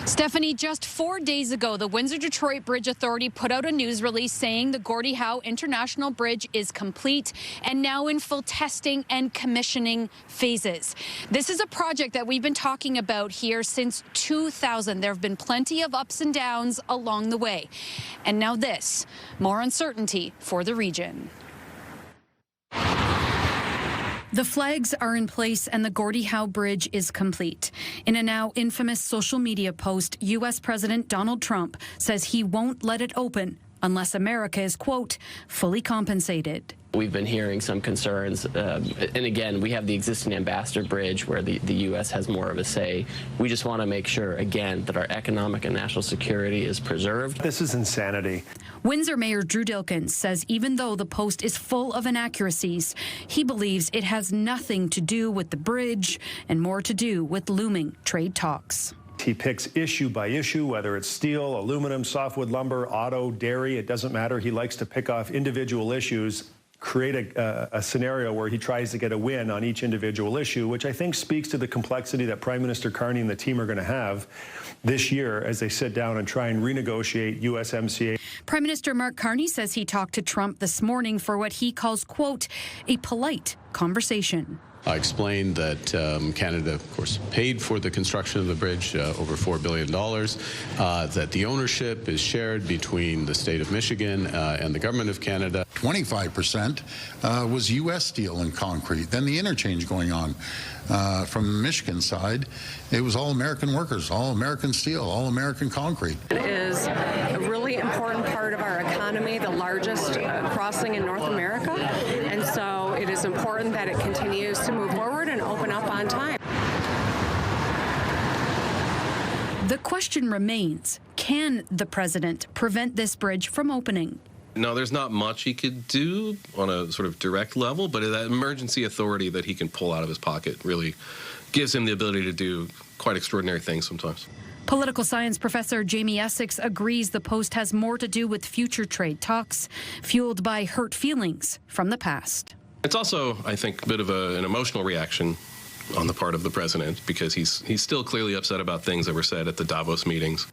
Stephanie, just 4 days ago, the Windsor-Detroit Bridge Authority put out a news release saying the Gordie Howe International Bridge is complete and now in full testing and commissioning phases. This is a project that we've been talking about here since 2000. There have been plenty of ups and downs along the way. And now this, more uncertainty for the region. The flags are in place and the Gordie Howe Bridge is complete. In a now infamous social media post, U.S. President Donald Trump says he won't let it open unless America is, quote, fully compensated. We've been hearing some concerns, and again, we have the existing Ambassador Bridge where the U.S. has more of a say. We just want to make sure, again, that our economic and national security is preserved. This is insanity. Windsor Mayor Drew Dilkens says even though the post is full of inaccuracies, he believes it has nothing to do with the bridge and more to do with looming trade talks. He picks issue by issue, whether it's steel, aluminum, softwood lumber, auto, dairy, it doesn't matter. He likes to pick off individual issues, create a scenario where he tries to get a win on each individual issue, which I think speaks to the complexity that Prime Minister Carney and the team are going to have this year as they sit down and try and renegotiate USMCA. Prime Minister Mark Carney says he talked to Trump this morning for what he calls, quote, a polite conversation. I explained that Canada, of course, paid for the construction of the bridge, over $4 billion, that the ownership is shared between the state of Michigan and the government of Canada. 25% was U.S. steel and concrete. Then the interchange going on from the Michigan side, it was all American workers, all American steel, all American concrete. It is a really important part of our economy, the largest crossing in North America, and so it is important that it continues to move forward and open up on time. The question remains, can the president prevent this bridge from opening? No, there's not much he could do on a sort of direct level, but that emergency authority that he can pull out of his pocket really gives him the ability to do quite extraordinary things sometimes. Political science professor Jamie Essex agrees the post has more to do with future trade talks, fueled by hurt feelings from the past. It's also, I think, a bit of an emotional reaction on the part of the president because he's still clearly upset about things that were said at the Davos meetings.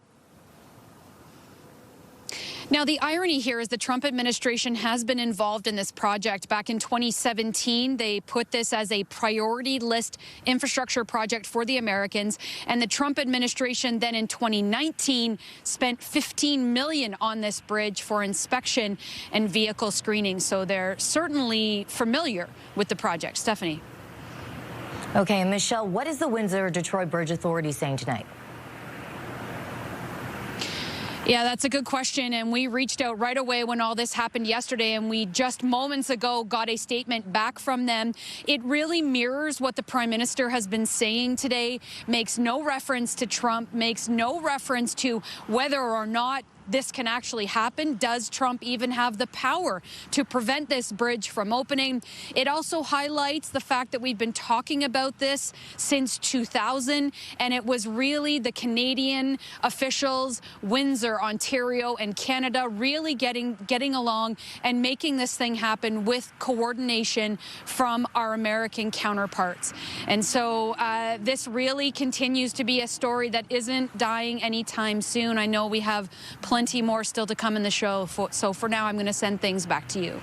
Now, the irony here is the Trump administration has been involved in this project. Back in 2017, they put this as a priority list infrastructure project for the Americans. And the Trump administration then in 2019 spent $15 million on this bridge for inspection and vehicle screening. So they're certainly familiar with the project. Stephanie. Okay, and Michelle, what is the Windsor-Detroit Bridge Authority saying tonight? Yeah, that's a good question, and we reached out right away when all this happened yesterday, and we just moments ago got a statement back from them. It really mirrors what the Prime Minister has been saying today, makes no reference to Trump, makes no reference to whether or not this can actually happen. Does Trump even have the power to prevent this bridge from opening? It also highlights the fact that we've been talking about this since 2000, and it was really the Canadian officials, Windsor, Ontario, and Canada really getting along and making this thing happen with coordination from our American counterparts. And so this really continues to be a story that isn't dying anytime soon. I know we have plenty more still to come in the show, so for now I'm going to send things back to you.